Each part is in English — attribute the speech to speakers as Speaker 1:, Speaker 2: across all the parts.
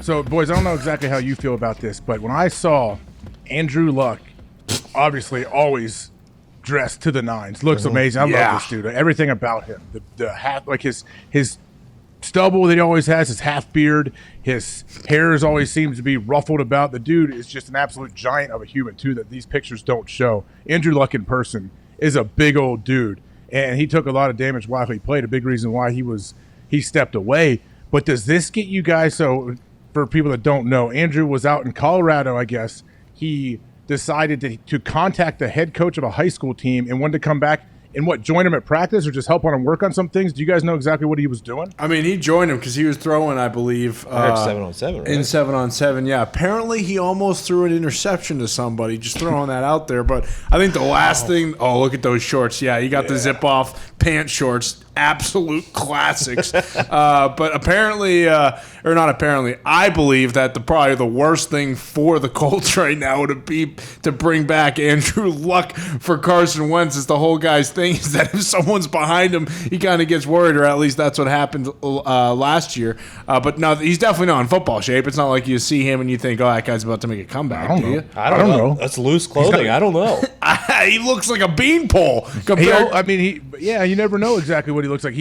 Speaker 1: So, boys, I don't know exactly how you feel about this, but when I saw Andrew Luck, obviously always dressed to the nines, looks amazing. I love this dude. Everything about him, the half, like his stubble that he always has, his half beard, his hair always seems to be ruffled about. The dude is just an absolute giant of a human too that these pictures don't show. Andrew Luck in person is a big old dude, and he took a lot of damage while he played. A big reason why he stepped away. But does this get you guys? So for people that don't know, Andrew was out in Colorado, I guess. He decided to contact the head coach of a high school team and wanted to come back and join him at practice or just help on him work on some things? Do you guys know exactly what he was doing?
Speaker 2: I mean, he joined him because he was throwing, I believe,
Speaker 3: 7-on-7, right?
Speaker 2: In 7-on-7, yeah. Apparently, he almost threw an interception to somebody, just throwing that out there. But I think the last thing, look at those shorts. Yeah, he got the zip-off pant shorts, absolute classics. But apparently, or not apparently, I believe that probably the worst thing for the Colts right now would be to bring back Andrew Luck for Carson Wentz. Is the whole guy's thing is that if someone's behind him, he kind of gets worried, or at least that's what happened last year. But no, he's definitely not in football shape. It's not like you see him and you think, that guy's about to make a comeback.
Speaker 1: I don't know.
Speaker 3: I don't know. That's loose clothing. I don't know.
Speaker 2: He looks like a beanpole.
Speaker 1: You never know exactly what he looks like.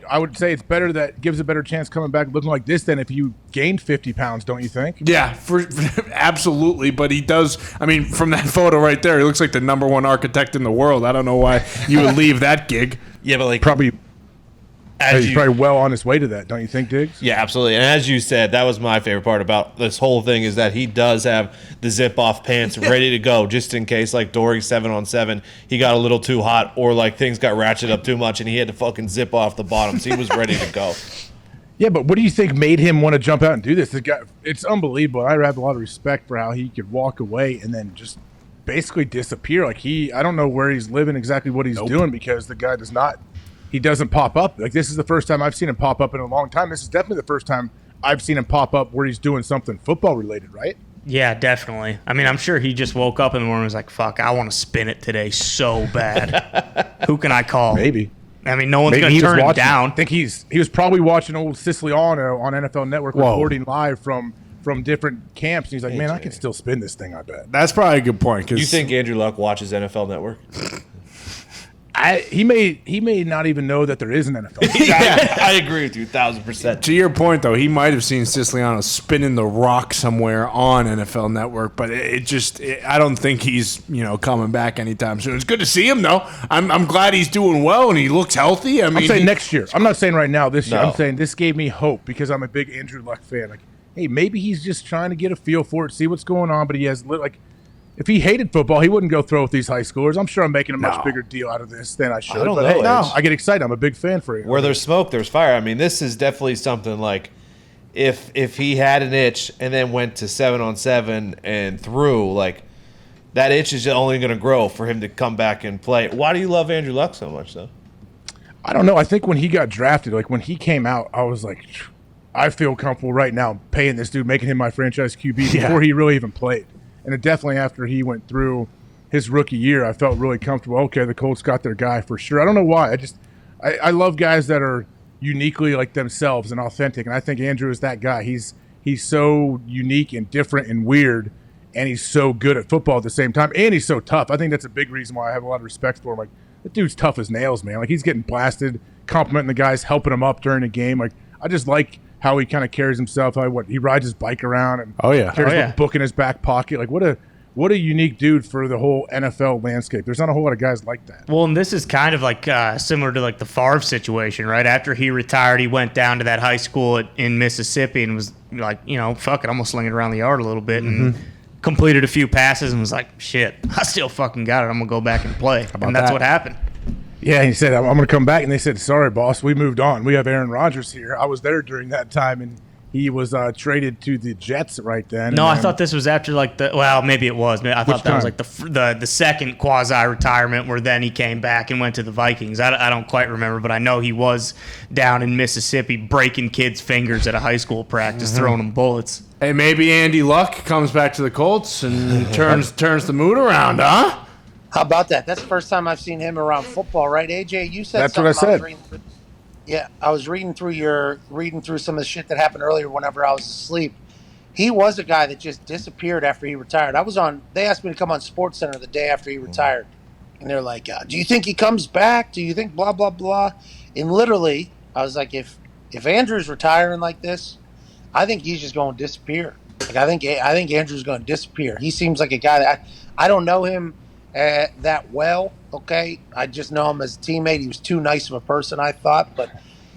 Speaker 1: I would say it's better that gives a better chance coming back looking like this than if you gained 50 pounds, don't you think?
Speaker 2: Yeah, absolutely. But he does. I mean, from that photo right there, he looks like the number one architect in the world. I don't know why you would leave that gig.
Speaker 3: Yeah, but
Speaker 1: he's probably well on his way to that, don't you think, Diggs?
Speaker 3: Yeah, absolutely. And as you said, that was my favorite part about this whole thing is that he does have the zip-off pants ready to go just in case, like during 7-on-7, he got a little too hot or like things got ratcheted up too much and he had to fucking zip off the bottoms. He was ready to go.
Speaker 1: Yeah, but what do you think made him want to jump out and do this? It's unbelievable. I have a lot of respect for how he could walk away and then just basically disappear. I don't know where he's living, exactly what he's doing, because the guy doesn't pop up. Like, this is the first time I've seen him pop up in a long time. This is definitely the first time I've seen him pop up where he's doing something football related, right?
Speaker 4: Yeah, definitely. I mean, I'm sure he just woke up in the morning and was like, fuck, I want to spin it today so bad. Who can I call?
Speaker 1: Maybe.
Speaker 4: I mean, no one's going to turn him down.
Speaker 1: I think he was probably watching old Siciliano on NFL Network reporting live from different camps. And he's like, man, I can still spin this thing, I bet.
Speaker 2: That's probably a good point.
Speaker 3: You think Andrew Luck watches NFL Network?
Speaker 1: He may not even know that there is an NFL.
Speaker 3: Yeah, I agree with you 1,000%.
Speaker 2: To your point, though, he might have seen Siciliano spinning the rock somewhere on NFL Network, but I don't think he's coming back anytime soon. It's good to see him, though. I'm glad he's doing well and he looks healthy. I mean,
Speaker 1: I'm saying next year. I'm not saying right now. This year, I'm saying this gave me hope because I'm a big Andrew Luck fan. Like, hey, maybe he's just trying to get a feel for it, see what's going on. But he has if he hated football, he wouldn't go throw with these high schoolers. I'm sure I'm making a much bigger deal out of this than I should.
Speaker 3: I don't know.
Speaker 1: Hey, I get excited. I'm a big fan for you.
Speaker 3: Where there's smoke, there's fire. I mean, this is definitely something like if he had an itch and then went to 7-on-7 and threw, like that itch is only going to grow for him to come back and play. Why do you love Andrew Luck so much, though?
Speaker 1: I don't know. I think when he got drafted, like when he came out, I was like, I feel comfortable right now paying this dude, making him my franchise QB before he really even played. And definitely after he went through his rookie year, I felt really comfortable. Okay, the Colts got their guy for sure. I don't know why. I love guys that are uniquely like themselves and authentic. And I think Andrew is that guy. He's so unique and different and weird, and he's so good at football at the same time. And he's so tough. I think that's a big reason why I have a lot of respect for him. Like, that dude's tough as nails, man. Like, he's getting blasted, complimenting the guys, helping him up during the game. Like, I just like how he kind of carries himself. He rides his bike around and carries a book in his back pocket. Like, what a unique dude for the whole NFL landscape. There's not a whole lot of guys like that.
Speaker 4: Well, and this is kind of like similar to like the Favre situation, right? After he retired, he went down to that high school in Mississippi and was like, fuck it, I'm gonna sling it around the yard a little bit and completed a few passes and was like, shit, I still fucking got it. I'm gonna go back and play. And that's what happened.
Speaker 1: Yeah, he said, I'm going to come back. And they said, sorry, boss, we moved on. We have Aaron Rodgers here. I was there during that time, and he was traded to the Jets right then.
Speaker 4: No, I thought this was after maybe it was. I thought that was like the second quasi-retirement where then he came back and went to the Vikings. I don't quite remember, but I know he was down in Mississippi breaking kids' fingers at a high school practice, throwing them bullets.
Speaker 2: Hey, maybe Andy Luck comes back to the Colts and turns the mood around, huh?
Speaker 5: How about that? That's the first time I've seen him around football, right? AJ, you said
Speaker 1: that's
Speaker 5: something.
Speaker 1: What I said.
Speaker 5: I was reading through some of the shit that happened earlier whenever I was asleep. he was a guy that just disappeared after he retired. They asked me to come on SportsCenter the day after he retired. And they're like, do you think he comes back? Do you think blah, blah, blah? And literally, I was like, if Andrew's retiring like this, I think he's just going to disappear. Like I think Andrew's going to disappear. He seems like a guy that I don't know him that well, okay? I just know him as a teammate. He was too nice of a person, I thought. But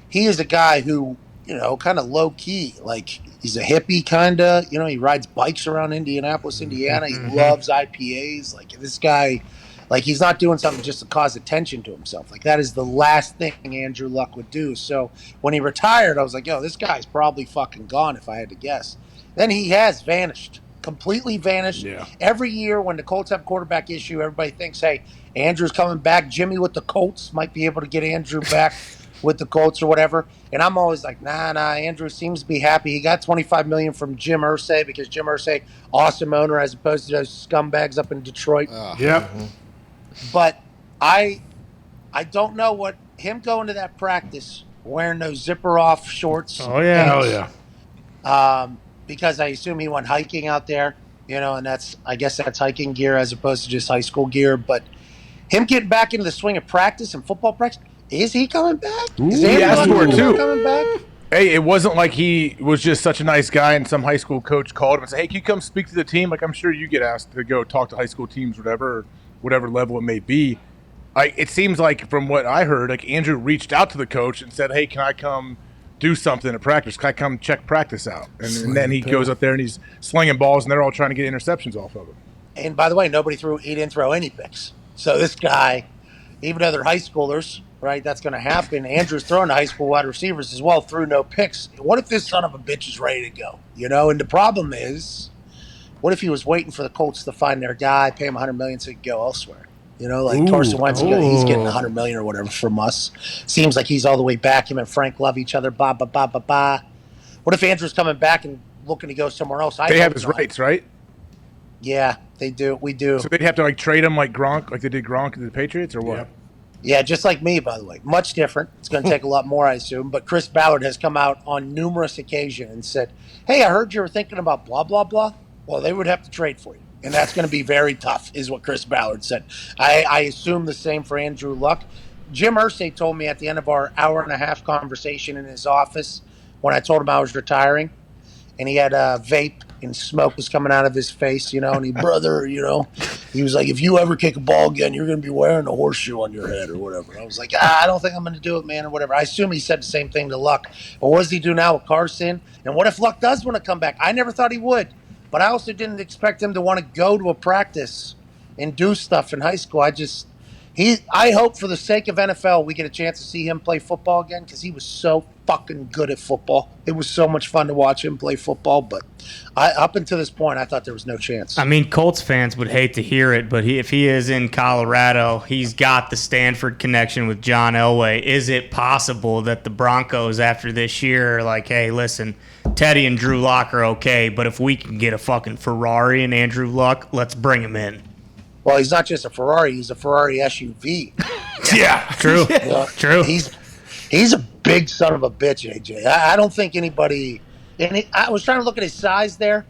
Speaker 5: he is a guy who, kind of low-key, like he's a hippie kind of, he rides bikes around Indianapolis, Indiana. He loves IPAs. Like this guy, like he's not doing something just to cause attention to himself. Like that is the last thing Andrew Luck would do. So when he retired, I was like, this guy's probably fucking gone if I had to guess. Then he has vanished, completely vanished. Yeah. Every year when the Colts have quarterback issue, everybody thinks, hey, Andrew's coming back. Jimmy with the Colts might be able to get Andrew back with the Colts or whatever. And I'm always like, nah, Andrew seems to be happy. He got $25 million from Jim Irsay because Jim Irsay, awesome owner, as opposed to those scumbags up in Detroit.
Speaker 2: Yep.
Speaker 5: But I don't know what him going to that practice wearing those zipper off shorts.
Speaker 4: Oh yeah.
Speaker 5: Pants, because I assume he went hiking out there, and I guess that's hiking gear as opposed to just high school gear. But him getting back into the swing of practice and football practice, is he coming back? Is
Speaker 1: he asked for it too.
Speaker 5: Coming back?
Speaker 1: Hey, it wasn't like he was just such a nice guy and some high school coach called him and said, hey, can you come speak to the team? Like I'm sure you get asked to go talk to high school teams, whatever level it may be. It seems like from what I heard, like Andrew reached out to the coach and said, hey, can I come do something at practice? Can I come check practice out? And then he goes up there and he's slinging balls and they're all trying to get interceptions off of him.
Speaker 5: And by the way, he didn't throw any picks. So this guy, even though they're high schoolers, right, that's going to happen. Andrew's throwing to high school wide receivers as well, threw no picks. What if this son of a bitch is ready to go? And the problem is, what if he was waiting for the Colts to find their guy, pay him $100 million so he could go elsewhere? Carson Wentz, he's getting $100 million or whatever from us. Seems like he's all the way back. Him and Frank love each other. Ba ba ba ba ba. What if Andrew's coming back and looking to go somewhere else?
Speaker 1: They have his rights, right?
Speaker 5: Yeah, they do. We do.
Speaker 1: So they'd have to trade him like Gronk, like they did Gronk to the Patriots, or what?
Speaker 5: Yeah, just like me, by the way. Much different. It's going to take a lot more, I assume. But Chris Ballard has come out on numerous occasions and said, hey, I heard you were thinking about blah, blah, blah. Well, they would have to trade for you. And that's going to be very tough, is what Chris Ballard said. I assume the same for Andrew Luck. Jim Irsay told me at the end of our hour-and-a-half conversation in his office when I told him I was retiring, and he had a vape and smoke was coming out of his face, and he, he was like, if you ever kick a ball again, you're going to be wearing a horseshoe on your head or whatever. And I was like, I don't think I'm going to do it, man, or whatever. I assume he said the same thing to Luck. But what does he do now with Carson? And what if Luck does want to come back? I never thought he would. But I also didn't expect him to want to go to a practice and do stuff in high school. I hope for the sake of NFL we get a chance to see him play football again because he was so fucking good at football. It was so much fun to watch him play football. But up until this point, I thought there was no chance.
Speaker 4: I mean, Colts fans would hate to hear it, but if he is in Colorado, he's got the Stanford connection with John Elway. Is it possible that the Broncos after this year are like, hey, listen, Teddy and Drew Lock are okay, but if we can get a fucking Ferrari and Andrew Luck, let's bring him in.
Speaker 5: Well, he's not just a Ferrari; he's a Ferrari SUV.
Speaker 4: Yeah, true, true.
Speaker 5: He's a big son of a bitch, AJ. I don't think anybody. And I was trying to look at his size there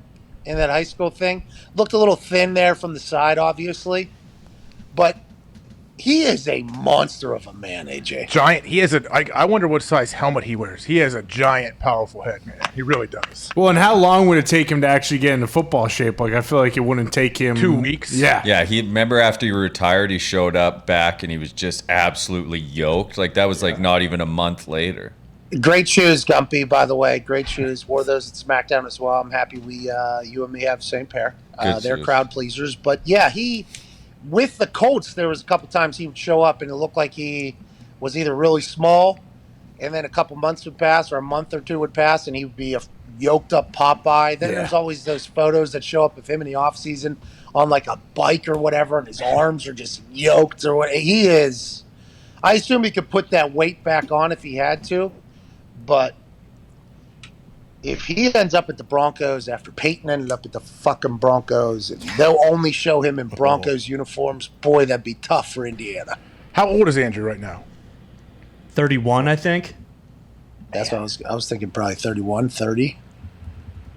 Speaker 5: in that high school thing. Looked a little thin there from the side, obviously, but he is a monster of a man, AJ.
Speaker 1: Giant. He has I wonder what size helmet he wears. He has a giant, powerful head, man. He really does.
Speaker 2: Well, and how long would it take him to actually get into football shape? Like, I feel like it wouldn't take him
Speaker 1: 2 weeks.
Speaker 2: Yeah.
Speaker 6: Yeah, remember after he retired, he showed up back and he was just absolutely yoked. Like, that was like not even a month later.
Speaker 5: Great shoes, Gumpy, by the way. Great shoes. Wore those at SmackDown as well. I'm happy you and me have the same pair. They're crowd pleasers. But, yeah, with the Colts, there was a couple times he would show up and it looked like he was either really small and then a couple months would pass or a month or two would pass and he would be a yoked up Popeye. Then there's always those photos that show up of him in the offseason on like a bike or whatever and his arms are just yoked or what. He is. I assume he could put that weight back on if he had to, but if he ends up at the Broncos after Peyton ended up at the fucking Broncos and they'll only show him in Broncos uniforms, boy, that'd be tough for Indiana.
Speaker 1: How old is Andrew right now?
Speaker 4: 31, I think.
Speaker 5: That's what I was thinking, probably 31, 30.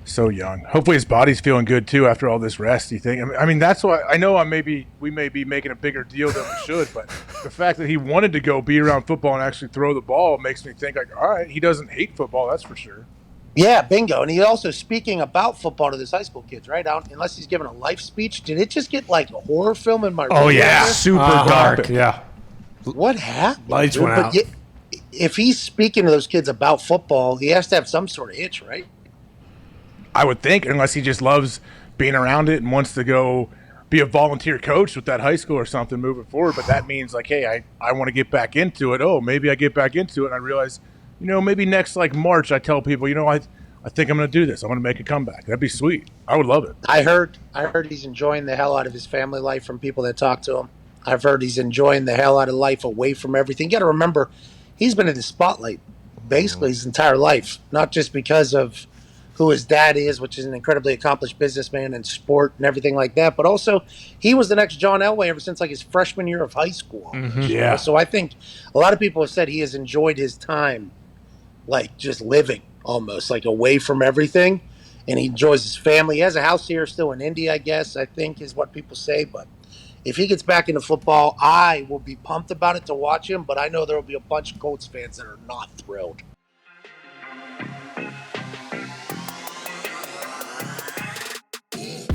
Speaker 1: So young. Hopefully his body's feeling good too after all this rest. You think? I mean, that's why I know we may be making a bigger deal than we should, but the fact that he wanted to go be around football and actually throw the ball makes me think like, all right, he doesn't hate football. That's for sure.
Speaker 5: Yeah, bingo. And he also speaking about football to this high school kids, right? Unless he's giving a life speech. Did it just get like a horror film in my
Speaker 4: Oh
Speaker 5: radio
Speaker 4: yeah,
Speaker 5: there?
Speaker 4: super dark.
Speaker 2: Yeah.
Speaker 5: What happened?
Speaker 2: Lights
Speaker 5: dude?
Speaker 2: went
Speaker 5: But
Speaker 2: out.
Speaker 5: if he's speaking to those kids about football, he has to have some sort of itch, right?
Speaker 1: I would think, unless he just loves being around it and wants to go be a volunteer coach with that high school or something moving forward. But that means like, hey, I want to get back into it. Oh, maybe I get back into it and I realize, maybe next like March I tell people, I think I'm going to do this. I'm going to make a comeback. That'd be sweet. I would love it.
Speaker 5: I heard he's enjoying the hell out of his family life from people that talk to him. I've heard he's enjoying the hell out of life away from everything. You got to remember, he's been in the spotlight basically his entire life, not just because of who his dad is, which is an incredibly accomplished businessman in sport and everything like that, but also he was the next John Elway ever since like his freshman year of high school.
Speaker 2: Yeah.
Speaker 5: So I think a lot of people have said he has enjoyed his time, like just living almost like away from everything, and he enjoys his family. He has a house here still in India, I guess, I think is what people say. But if he gets back into football, I will be pumped about it to watch him, but I know there will be a bunch of Colts fans that are not thrilled.